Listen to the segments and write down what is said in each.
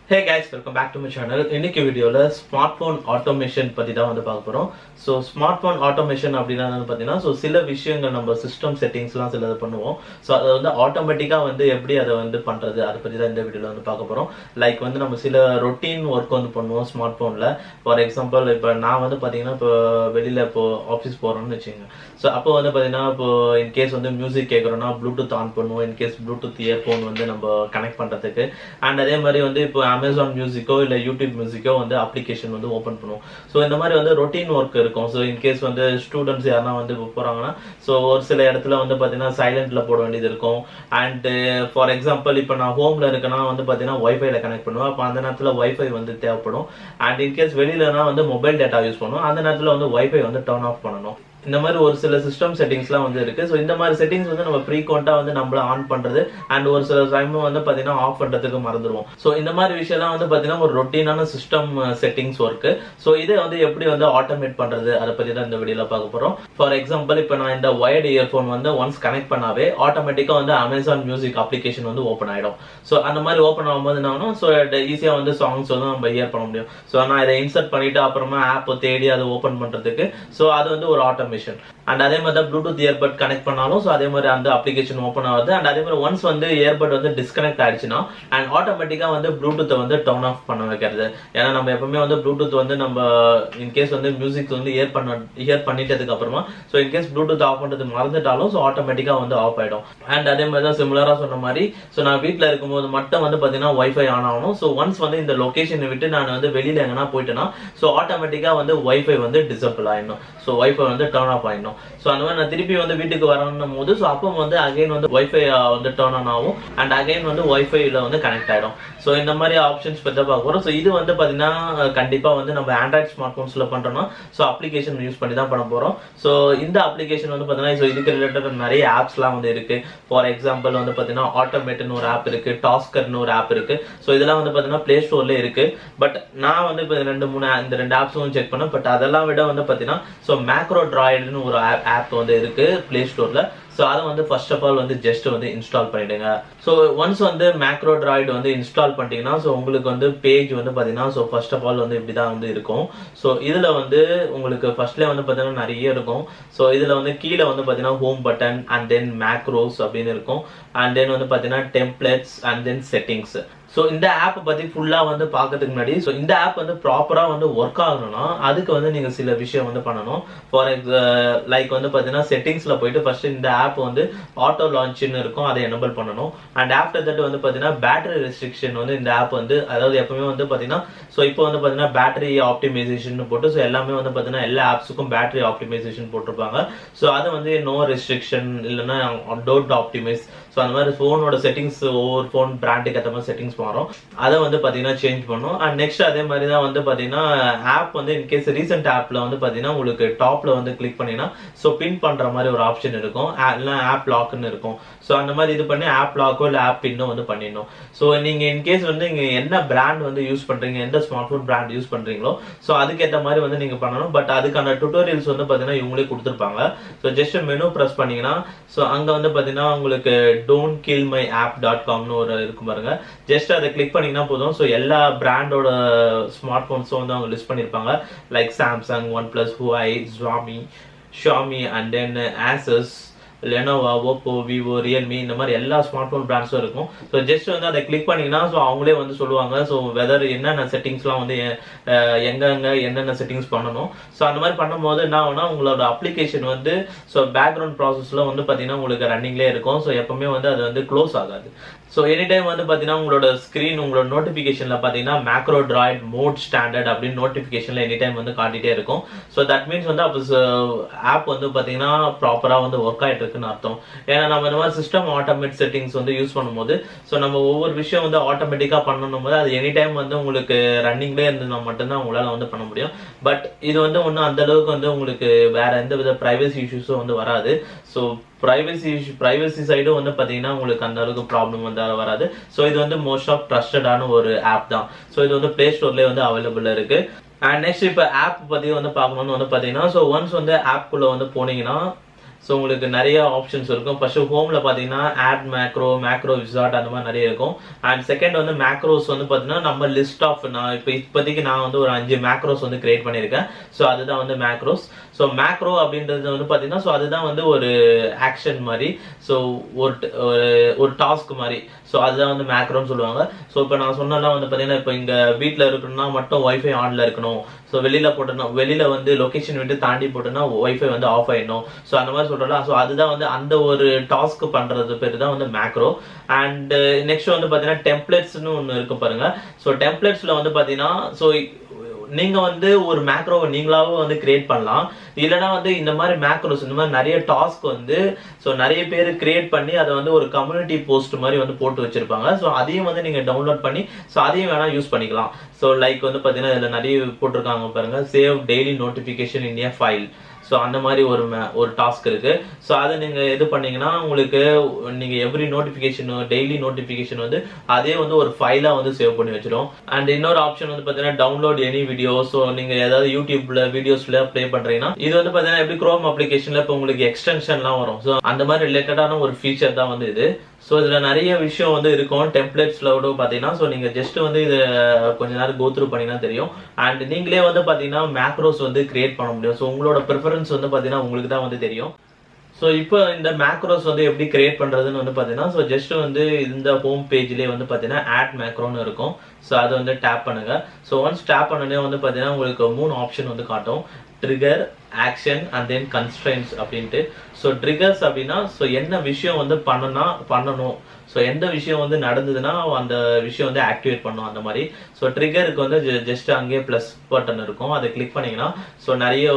Hey guys, welcome back to my channel. இன்னைக்கு வீடியோல smartphone automation பத்தி தான் வந்து பார்க்க போறோம். ஸோ ஸ்மார்ட்போன் ஆட்டோமேஷன் அப்படின்னா பார்த்தீங்கன்னா சில விஷயங்கள் நம்ம சிஸ்டம் செட்டிங்ஸ்லாம் சிலது பண்ணுவோம். ஸோ அதை வந்து ஆட்டோமேட்டிக்காக வந்து எப்படி அதை வந்து பண்றது அதை பற்றி தான் இந்த வீடியோவில் வந்து பார்க்க போறோம். லைக் வந்து நம்ம சில ரொட்டீன் ஒர்க் வந்து பண்ணுவோம் ஸ்மார்ட் போன்ல. ஃபார் எக்ஸாம்பிள் இப்போ நான் வந்து பார்த்தீங்கன்னா இப்போ வெளியில இப்போ ஆஃபீஸ் போறோம்னு வச்சுக்கோங்க. ஸோ அப்போ வந்து பார்த்தீங்கன்னா இப்போ இன்கேஸ் வந்து மியூசிக் கேட்குறோம்னா ப்ளூடூத் ஆன் பண்ணுவோம். இன்கேஸ் ப்ளூடூத் இயர்ஃபோன் வந்து நம்ம கனெக்ட் பண்றதுக்கு. அண்ட் அதே மாதிரி வந்து இப்போ அமேசான் மியூசிக்கோ இல்லை யூடியூப் மியூசிக்கோ வந்து அப்ளிகேஷன் வந்து ஓப்பன் பண்ணுவோம். ஸோ இந்த மாதிரி வந்து ரொட்டீன் ஒர்க் இருக்கும். ஸோ இன்கேஸ் வந்து ஸ்டூடெண்ட்ஸ் யாருன்னா வந்து போறாங்கன்னா ஸோ ஒரு சில இடத்துல வந்து பார்த்தீங்கன்னா சைலண்ட்ல போட வேண்டியது இருக்கும். அண்ட் ஃபார் எக்ஸாம்பிள் இப்போ நான் ஹோம்ல இருக்கேன்னா வந்து பார்த்தீங்கன்னா ஒய்ஃபைல கனெக்ட் பண்ணுவேன். அப்போ அந்த நேரத்தில் ஒய்ஃபை வந்து தேவைப்படும். அண்ட் இன்கேஸ் வெளியிலனா வந்து மொபைல் டேட்டா யூஸ் பண்ணுவோம். அந்த நேரத்தில் வந்து ஒய்ஃபை வந்து டர்ன் ஆஃப் பண்ணணும். இந்த மாதிரி ஒரு சில சிஸ்டம் செட்டிங்ஸ்லாம் வந்து இருக்கு. ஸோ இந்த மாதிரி செட்டிங்ஸ் வந்து நம்ம ஃப்ரீக்வெண்டா வந்து நம்மள ஆன் பண்றது அண்ட் ஒரு சில டைம் வந்து பாத்தீங்கன்னா ஆஃப் பண்றதுக்கு மறந்துடுவோம். ஸோ இந்த மாதிரி விஷயம்லாம் வந்து பாத்தீங்கன்னா ஒரு ரொட்டீனான சிஸ்டம் செட்டிங்ஸ் ஒர்க். ஸோ இதை வந்து எப்படி வந்து ஆட்டோமேட் பண்றது அதை பத்தி தான் இந்த வீடியோல பார்க்க போறோம். ஃபார் எக்ஸாம்பிள் இப்போ நான் இந்த ஒயர்டு இயர்ஃபோன் வந்து ஒன்ஸ் கனெக்ட் பண்ணாவே ஆட்டோமேட்டிக்கா வந்து அமேசான் மியூசிக் அப்ளிகேஷன் வந்து ஓப்பன் ஆயிடும். ஸோ அந்த மாதிரி ஓப்பன் ஆகும்போது என்ன ஆகும், ஸோ ஈஸியா வந்து சாங்ஸ் வந்து நம்ம ஹியர் பண்ண முடியும். ஸோ நான் இதை இன்சர்ட் பண்ணிட்டு அப்புறமா ஆப் தேடி அதை ஓப்பன் பண்றதுக்கு ஸோ அது வந்து ஒரு ஆட்டோமேஷன். அண்ட் அதே மாதிரி தான் ப்ளூடூத் இயர்பட் கனெக்ட் பண்ணாலும் ஸோ அதே மாதிரி அந்த அப்ளிகேஷன் ஓப்பன் ஆகுது. அண்ட் அதே மாதிரி ஒன்ஸ் வந்து இயர்பட் வந்து டிஸ்கனெக்ட் ஆயிடுச்சுன்னா அண்ட் ஆட்டோமேட்டிக்கா வந்து ப்ளூடூத்தை வந்து டர்ன் ஆஃப் பண்ண வைக்கிறது. ஏன்னா நம்ம எப்பவுமே வந்து ப்ளூடூத் வந்து நம்ம இன்கேஸ் வந்து மியூசிக் வந்து இயர் பண்ணிட்டதுக்கு அப்புறமா ஸோ இன்கேஸ் ப்ளூடூத் ஆஃப் பண்றது மறந்துட்டாலும் ஸோ ஆட்டோமேட்டிக்கா வந்து ஆஃப் ஆயிடும். அண்ட் அதே மாதிரி தான் சிமிலரா சொன்ன மாதிரி ஸோ நான் வீட்டில் இருக்கும்போது மட்டும் வந்து பாத்தீங்கன்னா ஒய்ஃபை ஆன் ஆகணும். ஸோ ஒன்ஸ் வந்து இந்த லொகேஷனை விட்டு நான் வந்து வெளியில எங்கன்னா போயிட்டேன்னா ஸோ ஆட்டோமேட்டிக்கா வந்து ஒய்ஃபை வந்து டிசபிள் ஆயிடணும். ஸோ ஒய்ஃபை வந்து டர்ன் ஆஃப் ஆயிடணும். ஸோ அந்த மாதிரி நான் திருப்பி வந்து வீட்டுக்கு வரணும் போது ஸோ அப்போ வந்து அகைன் வந்து ஒய்ஃபை வந்து டர்ன் ஆன் ஆகும். அண்ட் அகைன் வந்து ஒய்ஃபைல வந்து கனெக்ட் ஆயிடும். ஸோ இந்த மாதிரி ஆப்ஷன்ஸ் பற்றி பார்க்க போறோம். ஸோ இது வந்து பாத்தீங்கன்னா கண்டிப்பா வந்து நம்ம ஆண்ட்ராய்ட் ஸ்மார்ட் போன்ஸ்ல பண்றோம்னா ஸோ அப்ளிகேஷன் யூஸ் பண்ணி தான் பண்ண போறோம். ஸோ இந்த அப்ளிகேஷன் வந்து பாத்தீங்கன்னா ஸோ இதுக்கு ரிலேட்டட் நிறைய ஆப்ஸ்லாம் வந்து இருக்கு. ஃபார் எக்ஸாம்பிள் வந்து பாத்தீங்கன்னா ஆட்டோமேட்னு ஒரு ஆப் இருக்கு, டாஸ்கர்னு ஒரு ஆப் இருக்கு. ஸோ இதெல்லாம் வந்து பாத்தீங்கன்னா பிளே ஸ்டோர்ல இருக்கு. பட் நான் வந்து இப்போ இந்த ரெண்டு ஆப்ஸும் செக் பண்ணேன். பட் அதெல்லாம் விட வந்து பாத்தீங்கன்னா ஸோ மேக்ரோட்ராய்டுன்னு ஒரு ஆப் வந்து இருக்கு பிளே ஸ்டோர்ல. ஸோ அதை வந்து ஃபர்ஸ்ட் ஆஃப் ஆல் வந்து ஜஸ்ட் வந்து இன்ஸ்டால் பண்ணிடுங்க. ஸோ ஒன்ஸ் வந்து மேக்ரோட்ராய்டு வந்து இன்ஸ்டால் பண்ணிட்டீங்கன்னா ஸோ உங்களுக்கு வந்து பேஜ் வந்து பார்த்தீங்கன்னா ஸோ ஃபர்ஸ்ட் ஆஃப் ஆல் வந்து இப்படிதான் வந்து இருக்கும். ஸோ இதில் வந்து உங்களுக்கு ஃபர்ஸ்ட்லேயே வந்து பார்த்தீங்கன்னா நிறைய இருக்கும். ஸோ இதில் வந்து கீழே வந்து பார்த்தீங்கன்னா home button and then macros அப்படின்னு இருக்கும். அண்ட் தென் வந்து பார்த்தீங்கன்னா templates and then settings. So இந்த ஆப் பத்தி ஃபுல்லா வந்து பார்க்கறதுக்கு முன்னாடி ஸோ இந்த ஆப் வந்து ப்ராப்பரா வந்து ஒர்க் ஆகணும்னா அதுக்கு வந்து நீங்க சில விஷயம் வந்து பண்ணணும். ஃபார் லைக் வந்து பாத்தீங்கன்னா செட்டிங்ஸ்ல போயிட்டு ஃபர்ஸ்ட் இந்த ஆப் வந்து ஆட்டோ லான்ச்னு இருக்கும், அதை எனபிள் பண்ணணும். அண்ட் ஆஃப்டர் தட் வந்து பாத்தீங்கன்னா பேட்டரி ரெஸ்ட்ரிக்ஷன் வந்து இந்த ஆப் வந்து அதாவது எப்பவுமே வந்து பாத்தீங்கன்னா ஸோ இப்போ வந்து பாத்தீங்கன்னா பேட்டரி ஆப்டிமைசேஷன் போட்டு ஸோ எல்லாமே வந்து பாத்தீங்கன்னா எல்லா ஆப்ஸுக்கும் பேட்டரி ஆப்டிமைசேஷன் போட்டிருப்பாங்க. ஸோ அது வந்து நோ ரெஸ்ட்ரிக்ஷன் இல்லைன்னா டோன்ட் ஆப்டிமைஸ். ஸோ அந்த மாதிரி ஃபோனோட செட்டிங்ஸ் ஒவ்வொரு ஃபோன் பிராண்டுக்கு ஏற்ற மாதிரி செட்டிங்ஸ் மாறும். அதை வந்து பாத்தீங்கன்னா சேஞ்ச் பண்ணும். அண்ட் நெக்ஸ்ட் அதே மாதிரி தான் வந்து பாத்தீங்கன்னா ஆப் வந்து இன்கேஸ் ரீசெண்ட் ஆப்ல வந்து பாத்தீங்கன்னா உங்களுக்கு டாப்ல வந்து கிளிக் பண்ணீங்கன்னா ஸோ பின் பண்ற மாதிரி ஒரு ஆப்ஷன் இருக்கும், இல்லை ஆப் லாக்னு இருக்கும். ஸோ அந்த மாதிரி இது பண்ணி ஆப் லாக்கோ இல்லை ஆப் பின்னோ வந்து பண்ணிடணும். ஸோ நீங்க இன்கேஸ் வந்து நீங்க என்ன பிராண்ட் வந்து யூஸ் பண்றீங்க, எந்த ஸ்மார்ட் போன் பிராண்ட் யூஸ் பண்றீங்களோ ஸோ அதுக்கேற்ற மாதிரி வந்து நீங்க பண்ணணும். பட் அதுக்கான டுட்டோரியல்ஸ் வந்து பாத்தீங்கன்னா இவங்களே கொடுத்துருப்பாங்க. ஸோ ஜஸ்ட் மெனு ப்ரெஸ் பண்ணீங்கன்னா ஸோ அங்க வந்து பாத்தீங்கன்னா உங்களுக்கு டோன்ட் கில் மை app.comனு ஒரு இருக்கும் பாருங்க. ஜஸ்ட் அதை கிளிக் பண்ணீங்கன்னா போதும். ஸோ எல்லா பிராண்டோட ஸ்மார்ட் போன்ஸும் வந்து அவங்க லிஸ்ட் பண்ணிருப்பாங்க. Like Samsung, one plus, ஹுவாய், Xiaomi and then Asus, Lenovo, Oppo, Vivo, Realme இந்த மாதிரி எல்லா ஸ்மார்ட் போன் பிராண்ட்ஸும் இருக்கும். ஸோ ஜஸ்ட் வந்து அதை கிளிக் பண்ணீங்கன்னா ஸோ அவங்களே வந்து சொல்லுவாங்க ஸோ வெதர் என்னென்ன செட்டிங்ஸ்லாம் வந்து எங்கெங்க என்னென்ன செட்டிங்ஸ் பண்ணணும். ஸோ அந்த மாதிரி பண்ணும்போது என்ன ஆகும்னா உங்களோட அப்ளிகேஷன் வந்து ஸோ பேக்ரவுண்ட் ப்ராசஸ்ல வந்து பார்த்தீங்கன்னா உங்களுக்கு ரன்னிங்லேயே இருக்கும். ஸோ எப்பவுமே வந்து அது வந்து க்ளோஸ் ஆகாது. ஸோ எனி டைம் வந்து பார்த்தீங்கன்னா உங்களோட ஸ்க்ரீன் உங்களோட நோட்டிஃபிகேஷன்ல பார்த்தீங்கன்னா மேக்ரோட்ராய்ட் மோட் ஸ்டாண்டர்ட் அப்படின்னு நோட்டிஃபிகேஷன்ல எனி டைம் வந்து காட்டிட்டே இருக்கும். ஸோ தட் மீன்ஸ் வந்து அப்போ ஆப் வந்து பார்த்தீங்கன்னா ப்ராப்பராக வந்து ஒர்க் ஆகிட்டு இருக்குன்னு அர்த்தம். ஏன்னா நம்ம இந்த மாதிரி சிஸ்டம் ஆட்டோமேட் செட்டிங்ஸ் வந்து யூஸ் பண்ணும்போது ஸோ நம்ம ஒவ்வொரு விஷயம் வந்து ஆட்டோமேட்டிக்காக பண்ணணும் போது அது எனி டைம் வந்து உங்களுக்கு ரன்னிங்லேயே இருந்ததுனா மட்டும்தான் உங்களால் வந்து பண்ண முடியும். பட் இது வந்து ஒன்றும் அந்த அளவுக்கு வந்து உங்களுக்கு வேற எந்த வித பிரைவசி இஷ்யூஸும் வந்து வராது. ஸோ பிரைவசி சைடும் வந்து பாத்தீங்கன்னா உங்களுக்கு அந்த அளவுக்கு ப்ராப்ளம் வந்து வராது. ஸோ இது வந்து மோஸ்ட் ஆஃப் ட்ரஸ்டடான ஒரு ஆப் தான். ஸோ இது வந்து பிளே ஸ்டோர்லேயே வந்து அவைலபிள் இருக்கு. அண்ட் நெக்ஸ்ட் இப்போ ஆப் பத்தி வந்து பார்க்கணும்னு வந்து பாத்தீங்கன்னா ஸோ ஒன்ஸ் வந்து ஆப்குள்ள வந்து போனீங்கன்னா ஸோ உங்களுக்கு நிறைய ஆப்ஷன்ஸ் இருக்கும். ஃபர்ஸ்ட் ஹோமில் பார்த்தீங்கன்னா ஆட் மேக்ரோ விசார்ட் அந்த மாதிரி நிறைய இருக்கும். அண்ட் செகண்ட் வந்து மேக்ரோஸ் வந்து பார்த்தீங்கன்னா நம்ம லிஸ்ட் ஆஃப் நான் இப்போதைக்கு நான் வந்து ஒரு 5 மேக்ரோஸ் வந்து கிரியேட் பண்ணியிருக்கேன். ஸோ அதுதான் வந்து மேக்ரோஸ். ஸோ மேக்ரோ அப்படின்றது வந்து பார்த்தீங்கன்னா ஸோ அதுதான் வந்து ஒரு ஆக்ஷன் மாதிரி, ஸோ ஒரு டாஸ்க் மாதிரி. ஸோ அதுதான் வந்து மேக்ரோன்னு சொல்லுவாங்க. ஸோ இப்போ நான் சொன்னலாம் வந்து பார்த்தீங்கன்னா இப்போ இங்கே வீட்டில் இருக்கணும்னா மட்டும் ஒய்ஃபை ஆனில் இருக்கணும். ஸோ வெளியில் வந்து லொக்கேஷன் விட்டு தாண்டி போட்டோம்னா ஒய்ஃபை வந்து ஆஃப் ஆயிடணும். ஸோ அந்த மாதிரி சொல்கிறலாம். ஸோ அதுதான் வந்து அந்த ஒரு டாஸ்க் பண்ணுறது பேர் தான் வந்து மேக்ரோ. அண்ட் நெக்ஸ்ட் வந்து பார்த்தீங்கன்னா டெம்ப்ளேட்ஸ்னு ஒன்று இருக்கு பாருங்க. ஸோ டெம்ப்ளேட்ஸில் வந்து பார்த்தீங்கன்னா ஸோ நீங்க வந்து ஒரு மேக்ரோவை நீங்களாவே வந்து கிரியேட் பண்ணலாம். இல்லைன்னா வந்து இந்த மாதிரி மேக்ரோஸ் இந்த மாதிரி நிறைய டாஸ்க் வந்து ஸோ நிறைய பேர் கிரியேட் பண்ணி அதை வந்து ஒரு கம்யூனிட்டி போஸ்ட் மாதிரி வந்து போட்டு வச்சிருப்பாங்க. ஸோ அதையும் வந்து நீங்க டவுன்லோட் பண்ணி ஸோ அதையும் வேணா யூஸ் பண்ணிக்கலாம். ஸோ லைக் வந்து பார்த்தீங்கன்னா இதில் நிறைய போட்டிருக்காங்க பாருங்க, சேவ் டெய்லி நோட்டிஃபிகேஷன் இன் ஏ ஃபைல். ஸோ அந்த மாதிரி ஒரு டாஸ்க் இருக்கு. ஸோ அதை நீங்க இது பண்ணீங்கன்னா உங்களுக்கு நீங்க எவ்ரி நோட்டிஃபிகேஷன் டெய்லி நோட்டிஃபிகேஷன் வந்து அதே வந்து ஒரு ஃபைலா வந்து சேவ் பண்ணி வச்சிடும். அண்ட் இன்னொரு ஆப்ஷன் வந்து பார்த்தீங்கன்னா டவுன்லோட் எனி வீடியோ. ஸோ நீங்க ஏதாவது யூடியூப்ல வீடியோஸ்ல ப்ளே பண்றீங்கன்னா இது வந்து பார்த்தீங்கன்னா எப்படி குரோம் அப்ளிகேஷன்ல இப்போ உங்களுக்கு எக்ஸ்டென்ஷன்லாம் வரும். ஸோ அந்த மாதிரி ரிலேட்டடான ஒரு ஃபீச்சர் தான் வந்து இது. ஸோ இதில் நிறைய விஷயம் வந்து இருக்கும் டெம்ப்ளேட்ஸில் கூட பார்த்தீங்கன்னா. ஸோ நீங்கள் ஜஸ்ட் வந்து இதை கொஞ்ச நேரம் கோத்ரூ பண்ணிங்கன்னா தெரியும். அண்ட் நீங்களே வந்து பார்த்தீங்கன்னா மேக்ரோஸ் வந்து கிரியேட் பண்ண முடியும். ஸோ உங்களோட ப்ரிஃபரன்ஸ் வந்து பார்த்தீங்கன்னா உங்களுக்கு தான் வந்து தெரியும். ஸோ இப்போ இந்த மேக்ரோஸ் வந்து எப்படி கிரியேட் பண்ணுறதுன்னு வந்து பார்த்தீங்கன்னா ஸோ ஜஸ்ட் வந்து இந்த ஹோம் பேஜ்லேயே வந்து பார்த்தீங்கன்னா ஆட் மேக்ரோன்னு இருக்கும். ஸோ அதை வந்து டேப் பண்ணுங்க. ஸோ ஒன்ஸ் டேப் பண்ணனே வந்து பார்த்தீங்கன்னா உங்களுக்கு 3 ஆப்ஷன் வந்து காட்டும், trigger, action and then constraints அப்படின்ட்டு. ஸோ ட்ரிகர்ஸ் அப்படின்னா ஸோ என்ன விஷயம் வந்து பண்ணணும், ஸோ எந்த விஷயம் வந்து நடந்ததுன்னா அந்த விஷயம் வந்து ஆக்டிவேட் பண்ணும் அந்த மாதிரி. ஸோ ட்ரிகருக்கு வந்து ஜஸ்ட் அங்கேயே ப்ளஸ் பட்டன் இருக்கும், அதை கிளிக் பண்ணிங்கன்னா ஸோ நிறைய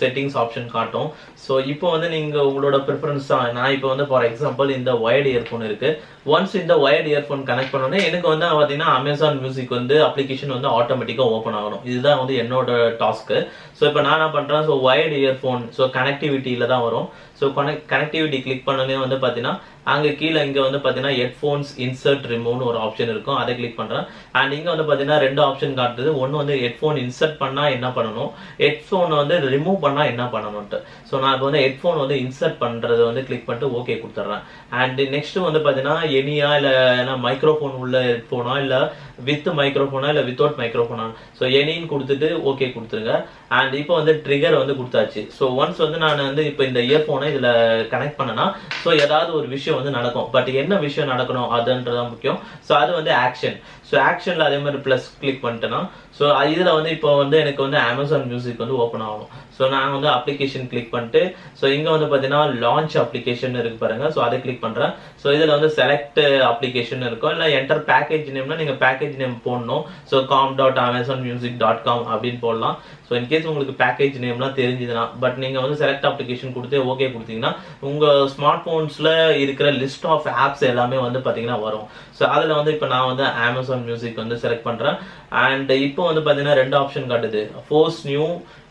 செட்டிங்ஸ் ஆப்ஷன் காட்டும். ஸோ இப்போ வந்து நீங்கள் உங்களோட ப்ரிஃபரன்ஸ் தான். நான் இப்போ வந்து ஃபார் எக்ஸாம்பிள் இந்த ஒயர்டு இயர்ஃபோன் இருக்கு. ஒன்ஸ் இந்த ஒயர்டு இயர்ஃபோன் கனெக்ட் பண்ணோன்னே எனக்கு வந்து பார்த்தீங்கன்னா அமேசான் மியூசிக் வந்து அப்ளிகேஷன் வந்து ஆட்டோமேட்டிக்காக ஓப்பன் ஆகணும். இதுதான் வந்து என்னோட டாஸ்க்கு. ஸோ இப்போ நான் என்ன பண்ணுறேன், ஸோ ஒயர்டு இயர்ஃபோன் ஸோ கனெக்டிவிட்டியில் தான் வரும். ஸோ கனெக்டிவிட்டி கிளிக் பண்ணனே வந்து பார்த்தீங்கன்னா அங்கே கீழே இங்கே வந்து பார்த்தீங்கன்னா ஹெட்ஃபோன்ஸ் இன்சர்ட் ரிமூவ்னு ஒரு ஆப்ஷன் இருக்கும், அதை கிளிக் பண்ணுறேன். அண்ட் இங்கே வந்து பார்த்தீங்கன்னா 2 ஆப்ஷன் காட்டுது. ஒன்று வந்து ஹெட்ஃபோன் இன்சர்ட் பண்ணால் என்ன பண்ணணும், ஹெட்ஃபோன் வந்து ரிமூவ் பண்ணால் என்ன பண்ணணும்ட்டு. ஸோ நான் இப்போ வந்து ஹெட்ஃபோன் வந்து இன்சர்ட் பண்ணுறது வந்து கிளிக் பண்ணிட்டு ஓகே கொடுத்துட்றேன். அண்ட் நெக்ஸ்ட் வந்து பார்த்தீங்கன்னா எனியா இல்லை மைக்ரோஃபோன் உள்ள ஹெட்ஃபோனா இல்லை வித் மைக்ரோஃபோனா இல்லை வித்தவுட் மைக்ரோஃபோனா. ஸோ எனின்னு கொடுத்துட்டு ஓகே கொடுத்துருங்க. அண்ட் இப்போ வந்து ட்ரிகர் வந்து கொடுத்தாச்சு. ஸோ ஒன்ஸ் வந்து நான் வந்து இப்போ இந்த இயர்ஃபோனை இதில் கனெக்ட் பண்ணனா ஸோ ஏதாவது ஒரு விஷயம் வந்து நடக்கும். பட் என்ன விஷயம் நடக்கணும் அதுன்றதான் முக்கியம். ஸோ அது வந்து ஆக்ஷன். ஸோ ஆக்ஷனில் அதே மாதிரி ப்ளஸ் கிளிக் பண்ணிட்டேன்னா ஸோ இதில் வந்து இப்போ வந்து எனக்கு வந்து அமேசான் மியூசிக் வந்து ஓப்பன் ஆகும். ஸோ நான் வந்து அப்ளிகேஷன் கிளிக் பண்ணிட்டு ஸோ இங்கே வந்து பார்த்தீங்கன்னா லான்ச் அப்ளிகேஷன் இருக்கு பாருங்க. ஸோ அதை கிளிக் பண்ணுறேன். ஸோ இதில் வந்து செலக்ட் அப்ளிகேஷன் இருக்கும், இல்லை என்டர் பேக்கேஜ் நேம்னா நீங்கள் பேக்கேஜ் நேம் போடணும். ஸோ com.amazonmusic.com அப்படின்னு போடலாம். ஸோ இன்கேஸ் உங்களுக்கு பேக்கேஜ் நேம்லாம் தெரிஞ்சுதுன்னா, பட் நீங்கள் வந்து செலக்ட் அப்ளிகேஷன் கொடுத்து ஓகே கொடுத்தீங்கன்னா உங்கள் ஸ்மார்ட் ஃபோன்ஸில் இருக்கிற லிஸ்ட் ஆஃப் ஆப்ஸ் எல்லாமே வந்து பார்த்தீங்கன்னா வரும். ஸோ அதில் வந்து இப்போ நான் வந்து அமேசான் மியூசிக் வந்து செலக்ட் பண்ணுறேன். அண்ட் இப்போ வந்து பார்த்தீங்கன்னா 2 ஆப்ஷன் காட்டுது, force new,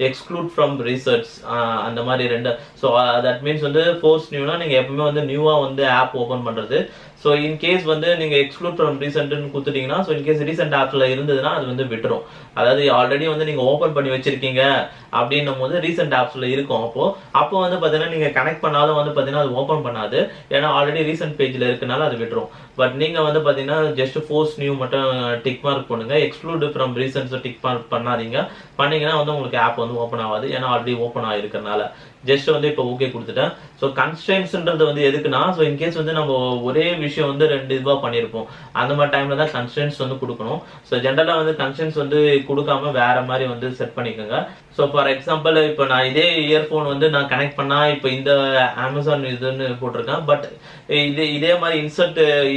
exclude from research அந்த மாதிரி 2. ஸோ தட் மீன்ஸ் வந்து ஃபோர்ஸ் நியூனா நீங்கள் எப்பவுமே வந்து நியூவாக வந்து ஆப் ஓப்பன் பண்ணுறது. ஸோ இன்கேஸ் வந்து நீங்கள் எக்ஸ்க்ளூட் ஃப்ரம் ரீசென்ட்னு கொடுத்துட்டீங்கன்னா ஸோ இன்கேஸ் ரீசெண்ட் ஆப்ஸில் இருந்ததுன்னா அது வந்து விட்டுரும். அதாவது ஆல்ரெடி வந்து நீங்கள் ஓப்பன் பண்ணி வச்சிருக்கீங்க அப்படின்னும் போது ரீசெண்ட் ஆப்ஸில் இருக்கும். அப்போ வந்து பார்த்தீங்கன்னா நீங்கள் கனெக்ட் பண்ணாலும் வந்து பார்த்தீங்கன்னா அது ஓப்பன் பண்ணாது, ஏன்னா ஆல்ரெடி ரீசெண்ட் பேஜில் இருக்கனால அது விட்டுரும். பட் நீங்கள் வந்து பார்த்தீங்கன்னா ஜஸ்ட் ஃபோர்ஸ் நியூ மட்டும் டிக் மார்க் பண்ணுங்க, எக்ஸ்க்ளூட் ஃப்ரம் ரீசென்ட்ஸை டிக் மார்க் பண்ணாதீங்க. பண்ணீங்கன்னா வந்து உங்களுக்கு ஆப் வந்து ஓப்பன் ஆகாது, ஏன்னா ஆல்ரெடி ஓப்பன் ஆகிருக்கிறனால. ஜஸ்ட் வந்து இப்போ ஓகே கொடுத்துட்டேன். ஸோ கன்ஸ்ட்ரெயின்ஸ்ன்றது வந்து எதுக்குன்னா ஸோ இன்கேஸ் வந்து நம்ம ஒரே விஷயம் வந்து 2 இதுவாக பண்ணியிருப்போம், அந்த மாதிரி டைம்ல தான் கன்ஸ்ட்ரெயின்ஸ் வந்து கொடுக்கணும். ஸோ ஜென்ரலாக வந்து கன்ஸ்ட்ரெயின்ஸ் வந்து கொடுக்காம வேற மாதிரி வந்து செட் பண்ணிக்கோங்க. ஸோ ஃபார் எக்ஸாம்பிள் இப்போ நான் இதே இயர்ஃபோன் வந்து நான் கனெக்ட் பண்ணா இப்போ இந்த அமேசான் இதுன்னு போட்டிருக்கேன். பட் இதே மாதிரி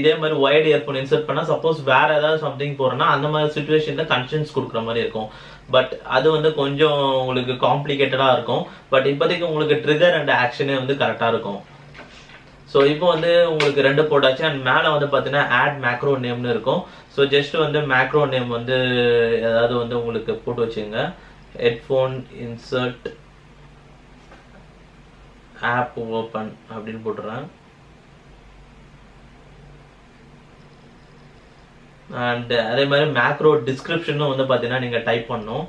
இதே மாதிரி ஒயர்டு இயர்ஃபோன் இன்சர்ட் பண்ணா சப்போஸ் வேற ஏதாவது சம்திங் போறேன்னா அந்த மாதிரி சுச்சுவேஷன்ல கன்ஸ்ட்ரெயின்ஸ் கொடுக்குற மாதிரி இருக்கும். பட் அது வந்து கொஞ்சம் உங்களுக்கு காம்ப்ளிகேட்டடா இருக்கும். பட் இப்போதைக்கு உங்களுக்கு ட்ரிகர் அண்ட் ஆக்ஷனே வந்து கரெக்டா இருக்கும். ஸோ இப்போ வந்து உங்களுக்கு 2 போட்டாச்சு. அண்ட் மேலே வந்து பார்த்தீங்கன்னா ஆட் மேக்ரோ நேம்னு இருக்கும். ஸோ ஜஸ்ட் வந்து மேக்ரோ நேம் வந்து ஏதாவது வந்து உங்களுக்கு போட்டு வச்சுங்க, ஹெட்ஃபோன் இன்சர்ட் ஆப் ஓப்பன் அப்படின்னு போட்டுறேன். அண்ட் அதே மாதிரி மேக்ரோ டிஸ்கிரிப்ஷனும் வந்து பார்த்தீங்கன்னா நீங்கள் டைப் பண்ணணும்.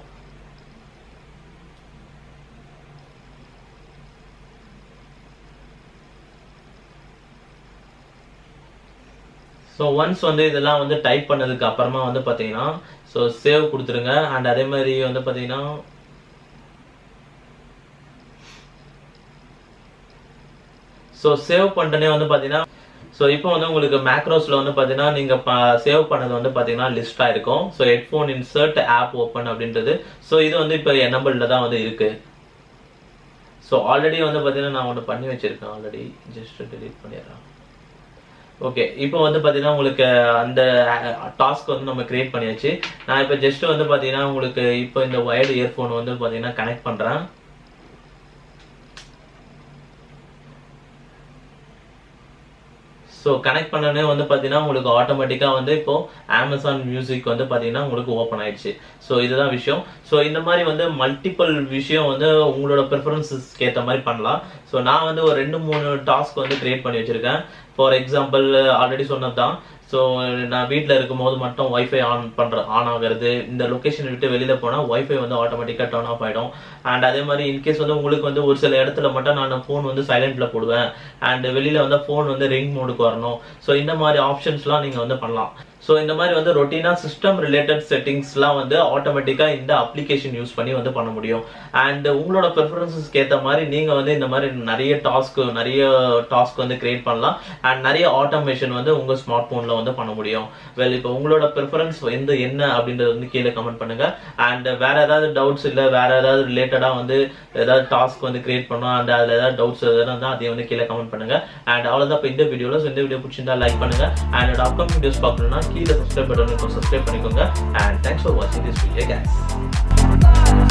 ஸோ ஒன்ஸ் வந்து இதெல்லாம் வந்து டைப் பண்ணதுக்கு அப்புறமா வந்து பார்த்தீங்கன்னா ஸோ சேவ் கொடுத்துருங்க. அண்ட் அதே மாதிரி வந்து பார்த்தீங்கன்னா ஸோ சேவ் பண்ணிட்டனே வந்து பார்த்தீங்கன்னா ஸோ இப்போ வந்து உங்களுக்கு மேக்ரோஸில் வந்து பார்த்தீங்கன்னா நீங்கள் சேவ் பண்ணது வந்து பார்த்தீங்கன்னா லிஸ்ட்டாக இருக்கும். So headphone insert app open அப்படின்றது. ஸோ இது வந்து இப்போ எனபிள்ல தான் வந்து இருக்கு. ஸோ ஆல்ரெடி வந்து பார்த்தீங்கன்னா நான் ஒன்று பண்ணி வச்சிருக்கேன். ஆல்ரெடி ஜஸ்ட் டெலீட் பண்ணிடுறேன். ஓகே, இப்போ வந்து பார்த்தீங்கன்னா உங்களுக்கு அந்த டாஸ்க் வந்து நம்ம கிரியேட் பண்ணியாச்சு. நான் இப்போ ஜஸ்ட் வந்து பார்த்தீங்கன்னா உங்களுக்கு இப்போ இந்த வயர்டு இயர்ஃபோன் வந்து பார்த்தீங்கன்னா கனெக்ட் பண்ணுறேன். ஸோ கனெக்ட் பண்ணனே வந்து பார்த்தீங்கன்னா உங்களுக்கு ஆட்டோமேட்டிக்காக வந்து இப்போ அமேசான் மியூசிக் வந்து பார்த்தீங்கன்னா உங்களுக்கு ஓப்பன் ஆயிடுச்சு. ஸோ இதுதான் விஷயம். ஸோ இந்த மாதிரி வந்து மல்டிபிள் விஷயம் வந்து உங்களோட ப்ரிஃபரன்ஸஸ்க்கு ஏற்ற மாதிரி பண்ணலாம். ஸோ நான் வந்து ஒரு 2-3 டாஸ்க் வந்து கிரியேட் பண்ணி வச்சிருக்கேன். ஃபார் எக்ஸாம்பிள் ஆல்ரெடி சொன்னது தான். ஸோ நான் வீட்டில் இருக்கும்போது மட்டும் ஒய்ஃபை ஆன் ஆகிறது, இந்த லொக்கேஷன் விட்டு வெளியில் போனால் ஒய்ஃபை வந்து ஆட்டோமேட்டிக்காக டர்ன் ஆஃப் ஆகிடும். அண்ட் அதே மாதிரி இன்கேஸ் வந்து உங்களுக்கு வந்து ஒரு சில இடத்துல மட்டும் நான் ஃபோன் வந்து சைலண்டில் போடுவேன் அண்ட் வெளியில் வந்து ஃபோன் வந்து ரிங் மோடுக்கு வரணும். ஸோ இந்த மாதிரி ஆப்ஷன்ஸ்லாம் நீங்கள் வந்து பண்ணலாம். ஸோ இந்த மாதிரி வந்து ரொட்டீனாக சிஸ்டம் ரிலேட்டட் செட்டிங்ஸ்லாம் வந்து ஆட்டோமேட்டிக்காக இந்த அப்ளிகேஷன் யூஸ் பண்ணி வந்து பண்ண முடியும். அண்ட் உங்களோட ப்ரிஃபரன்ஸஸ்க்கு ஏற்ற மாதிரி நீங்கள் வந்து இந்த மாதிரி நிறைய டாஸ்க் வந்து கிரியேட் பண்ணலாம். அண்ட் நிறைய ஆட்டோமேஷன் வந்து உங்கள் ஸ்மார்ட் ஃபோனில் வந்து பண்ண முடியும். இப்போ உங்களோட ப்ரிஃபரன்ஸ் வந்து என்ன அப்படின்றது வந்து கீழே கமெண்ட் பண்ணுங்க. அண்ட் வேற ஏதாவது டவுட்ஸ் இல்லை, வேற ஏதாவது ரிலேட்டடாக வந்து ஏதாவது டாஸ்க் வந்து கிரியேட் பண்ணோம் அண்ட் அதில் ஏதாவது டவுட்ஸ் எதாவது இருந்தால் அதையும் வந்து கீழே கமெண்ட் பண்ணுங்க. அண்ட் அவ்வளோதான் இப்போ இந்த வீடியோவில். ஸோ இந்த வீடியோ பிடிச்சிருந்தா லைக் பண்ணுங்க. அண்ட் அப்கமிங் வீடியோஸ் பார்க்கணும்னா கீழே சப்ஸ்கிரைப் பட்டன் இருக்கும், சப்ஸ்கிரைப் பண்ணிக்கோங்க. அண்ட் தேங்க்ஸ் ஃபார் வாட்சிங் திஸ் வீடியோ கைஸ்.